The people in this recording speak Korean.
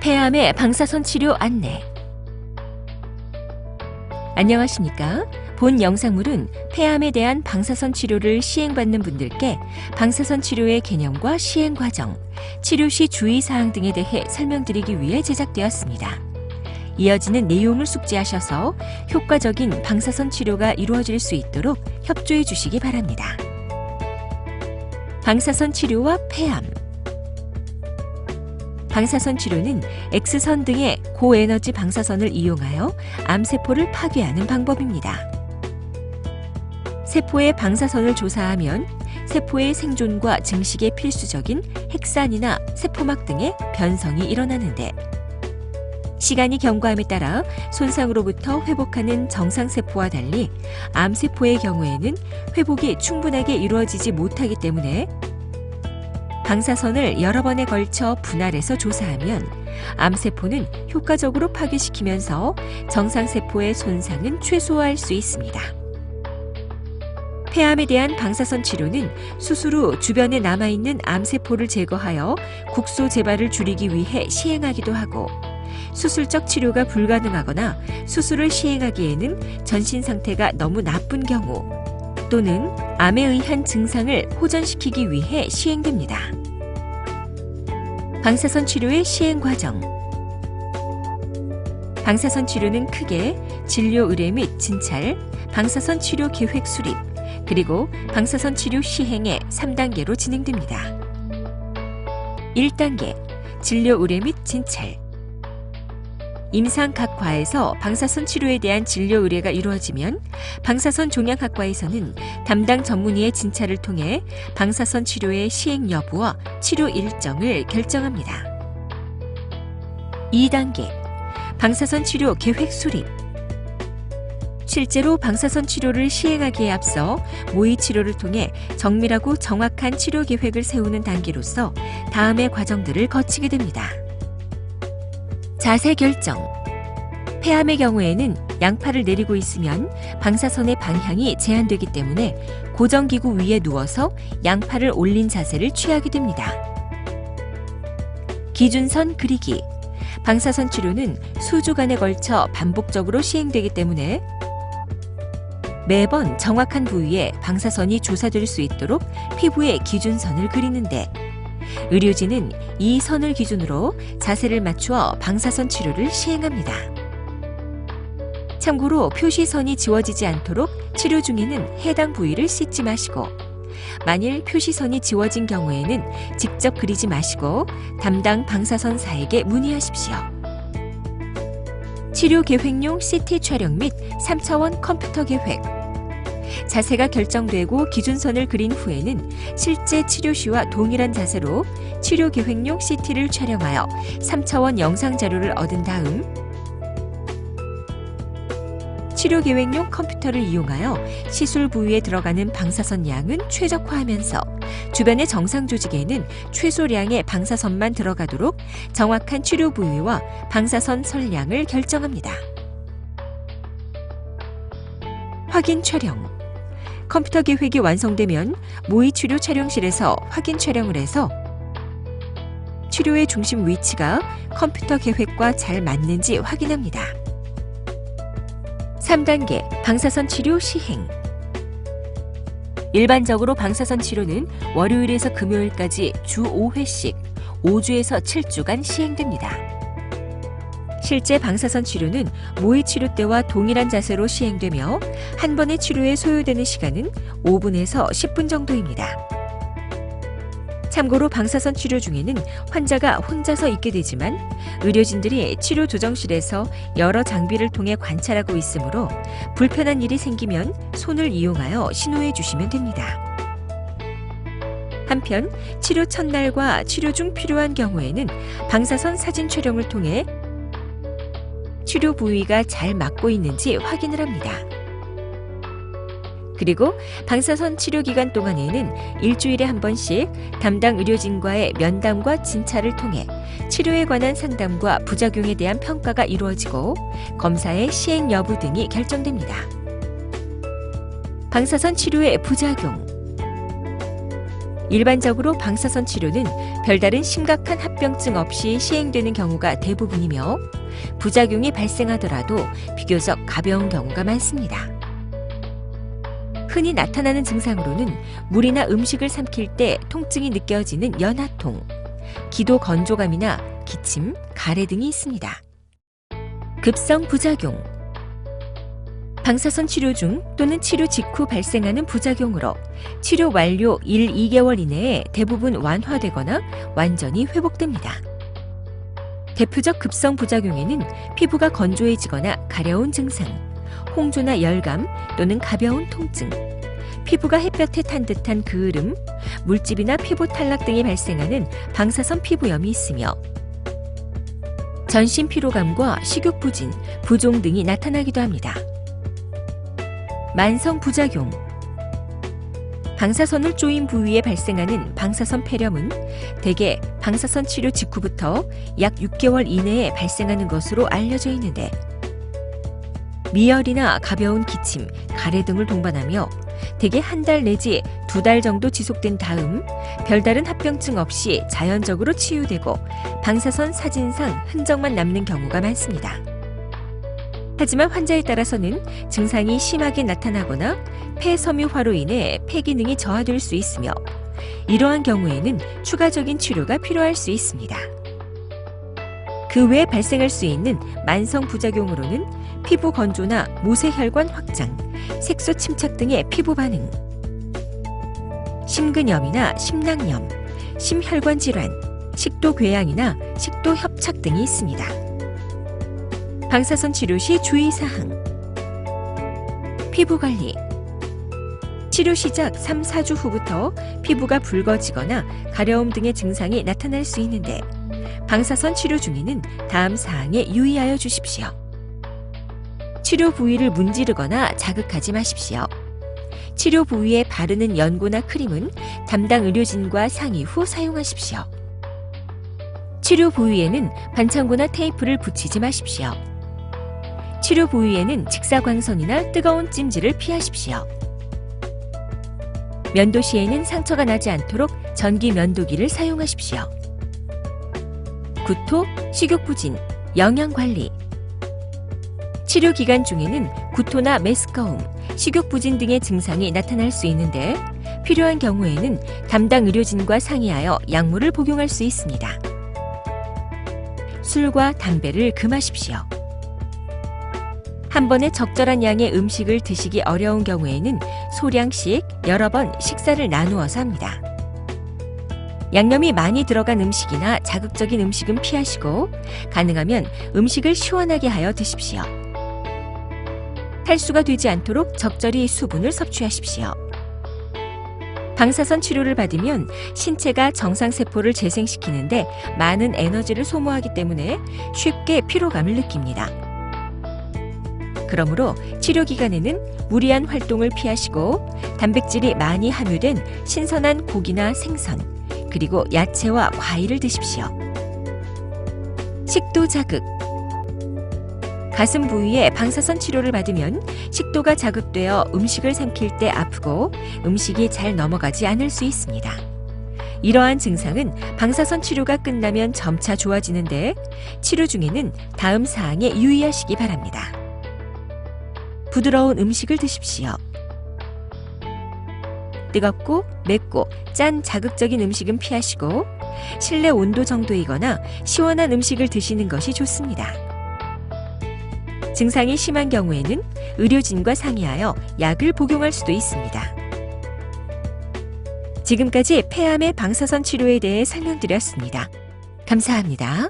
폐암의 방사선 치료 안내. 안녕하십니까? 본 영상물은 폐암에 대한 방사선 치료를 시행받는 분들께 방사선 치료의 개념과 시행 과정, 치료 시 주의사항 등에 대해 설명드리기 위해 제작되었습니다. 이어지는 내용을 숙지하셔서 효과적인 방사선 치료가 이루어질 수 있도록 협조해 주시기 바랍니다. 방사선 치료와 폐암. 방사선 치료는 X선 등의 고에너지 방사선을 이용하여 암세포를 파괴하는 방법입니다. 세포의 방사선을 조사하면 세포의 생존과 증식에 필수적인 핵산이나 세포막 등의 변성이 일어나는데, 시간이 경과함에 따라 손상으로부터 회복하는 정상세포와 달리 암세포의 경우에는 회복이 충분하게 이루어지지 못하기 때문에 방사선을 여러 번에 걸쳐 분할해서 조사하면 암세포는 효과적으로 파괴시키면서 정상세포의 손상은 최소화할 수 있습니다. 폐암에 대한 방사선 치료는 수술 후 주변에 남아있는 암세포를 제거하여 국소 재발을 줄이기 위해 시행하기도 하고, 수술적 치료가 불가능하거나 수술을 시행하기에는 전신 상태가 너무 나쁜 경우 또는 암에 의한 증상을 호전시키기 위해 시행됩니다. 방사선 치료의 시행 과정. 방사선 치료는 크게 진료 의뢰 및 진찰, 방사선 치료 계획 수립, 그리고 방사선 치료 시행의 3단계로 진행됩니다. 1단계, 진료 의뢰 및 진찰. 임상 각 과에서 방사선 치료에 대한 진료 의뢰가 이루어지면 방사선 종양학과에서는 담당 전문의의 진찰을 통해 방사선 치료의 시행 여부와 치료 일정을 결정합니다. 2단계, 방사선 치료 계획 수립. 실제로 방사선 치료를 시행하기에 앞서 모의 치료를 통해 정밀하고 정확한 치료 계획을 세우는 단계로서 다음의 과정들을 거치게 됩니다. 자세 결정. 폐암의 경우에는 양팔을 내리고 있으면 방사선의 방향이 제한되기 때문에 고정기구 위에 누워서 양팔을 올린 자세를 취하게 됩니다. 기준선 그리기. 방사선 치료는 수주간에 걸쳐 반복적으로 시행되기 때문에 매번 정확한 부위에 방사선이 조사될 수 있도록 피부에 기준선을 그리는데, 의료진은 이 선을 기준으로 자세를 맞추어 방사선 치료를 시행합니다. 참고로 표시선이 지워지지 않도록 치료 중에는 해당 부위를 씻지 마시고, 만일 표시선이 지워진 경우에는 직접 그리지 마시고 담당 방사선사에게 문의하십시오. 치료 계획용 CT 촬영 및 3차원 컴퓨터 계획. 자세가 결정되고 기준선을 그린 후에는 실제 치료 시와 동일한 자세로 치료 계획용 CT를 촬영하여 3차원 영상 자료를 얻은 다음 치료 계획용 컴퓨터를 이용하여 시술 부위에 들어가는 방사선 양은 최적화하면서 주변의 정상 조직에는 최소량의 방사선만 들어가도록 정확한 치료 부위와 방사선 설량을 결정합니다. 확인 촬영. 컴퓨터 계획이 완성되면 모의 치료 촬영실에서 확인 촬영을 해서 치료의 중심 위치가 컴퓨터 계획과 잘 맞는지 확인합니다. 3단계, 방사선 치료 시행. 일반적으로 방사선 치료는 월요일에서 금요일까지 주 5회씩 5주에서 7주간 시행됩니다. 실제 방사선 치료는 모의 치료 때와 동일한 자세로 시행되며 한 번의 치료에 소요되는 시간은 5분에서 10분 정도입니다. 참고로 방사선 치료 중에는 환자가 혼자서 있게 되지만 의료진들이 치료 조정실에서 여러 장비를 통해 관찰하고 있으므로 불편한 일이 생기면 손을 이용하여 신호해 주시면 됩니다. 한편 치료 첫날과 치료 중 필요한 경우에는 방사선 사진 촬영을 통해 치료 부위가 잘 맞고 있는지 확인을 합니다. 그리고 방사선 치료 기간 동안에는 일주일에 한 번씩 담당 의료진과의 면담과 진찰을 통해 치료에 관한 상담과 부작용에 대한 평가가 이루어지고 검사의 시행 여부 등이 결정됩니다. 방사선 치료의 부작용. 일반적으로 방사선 치료는 별다른 심각한 합병증 없이 시행되는 경우가 대부분이며 부작용이 발생하더라도 비교적 가벼운 경우가 많습니다. 흔히 나타나는 증상으로는 물이나 음식을 삼킬 때 통증이 느껴지는 연하통, 기도 건조감이나 기침, 가래 등이 있습니다. 급성 부작용. 방사선 치료 중 또는 치료 직후 발생하는 부작용으로 치료 완료 1, 2개월 이내에 대부분 완화되거나 완전히 회복됩니다. 대표적 급성 부작용에는 피부가 건조해지거나 가려운 증상, 홍조나 열감 또는 가벼운 통증, 피부가 햇볕에 탄 듯한 그을음, 물집이나 피부 탈락 등이 발생하는 방사선 피부염이 있으며 전신 피로감과 식욕 부진, 부종 등이 나타나기도 합니다. 만성 부작용. 방사선을 쪼인 부위에 발생하는 방사선 폐렴은 대개 방사선 치료 직후부터 약 6개월 이내에 발생하는 것으로 알려져 있는데 미열이나 가벼운 기침, 가래 등을 동반하며 대개 한 달 내지 2달 정도 지속된 다음 별다른 합병증 없이 자연적으로 치유되고 방사선 사진상 흔적만 남는 경우가 많습니다. 하지만 환자에 따라서는 증상이 심하게 나타나거나 폐섬유화로 인해 폐 기능이 저하될 수 있으며 이러한 경우에는 추가적인 치료가 필요할 수 있습니다. 그 외에 발생할 수 있는 만성 부작용으로는 피부 건조나 모세혈관 확장, 색소 침착 등의 피부 반응, 심근염이나 심낭염, 심혈관 질환, 식도 궤양이나 식도 협착 등이 있습니다. 방사선 치료 시 주의사항. 피부 관리. 치료 시작 3, 4주 후부터 피부가 붉어지거나 가려움 등의 증상이 나타날 수 있는데 방사선 치료 중에는 다음 사항에 유의하여 주십시오. 치료 부위를 문지르거나 자극하지 마십시오. 치료 부위에 바르는 연고나 크림은 담당 의료진과 상의 후 사용하십시오. 치료 부위에는 반창고나 테이프를 붙이지 마십시오. 치료 부위에는 직사광선이나 뜨거운 찜질을 피하십시오. 면도 시에는 상처가 나지 않도록 전기 면도기를 사용하십시오. 구토, 식욕부진, 영양관리. 치료 기간 중에는 구토나 메스꺼움, 식욕부진 등의 증상이 나타날 수 있는데 필요한 경우에는 담당 의료진과 상의하여 약물을 복용할 수 있습니다. 술과 담배를 금하십시오. 한 번에 적절한 양의 음식을 드시기 어려운 경우에는 소량씩 여러 번 식사를 나누어서 합니다. 양념이 많이 들어간 음식이나 자극적인 음식은 피하시고 가능하면 음식을 시원하게 하여 드십시오. 탈수가 되지 않도록 적절히 수분을 섭취하십시오. 방사선 치료를 받으면 신체가 정상세포를 재생시키는데 많은 에너지를 소모하기 때문에 쉽게 피로감을 느낍니다. 그러므로 치료 기간에는 무리한 활동을 피하시고 단백질이 많이 함유된 신선한 고기나 생선, 그리고 야채와 과일을 드십시오. 식도 자극. 가슴 부위에 방사선 치료를 받으면 식도가 자극되어 음식을 삼킬 때 아프고 음식이 잘 넘어가지 않을 수 있습니다. 이러한 증상은 방사선 치료가 끝나면 점차 좋아지는데 치료 중에는 다음 사항에 유의하시기 바랍니다. 부드러운 음식을 드십시오. 뜨겁고 맵고 짠 자극적인 음식은 피하시고 실내 온도 정도이거나 시원한 음식을 드시는 것이 좋습니다. 증상이 심한 경우에는 의료진과 상의하여 약을 복용할 수도 있습니다. 지금까지 폐암의 방사선 치료에 대해 설명드렸습니다. 감사합니다.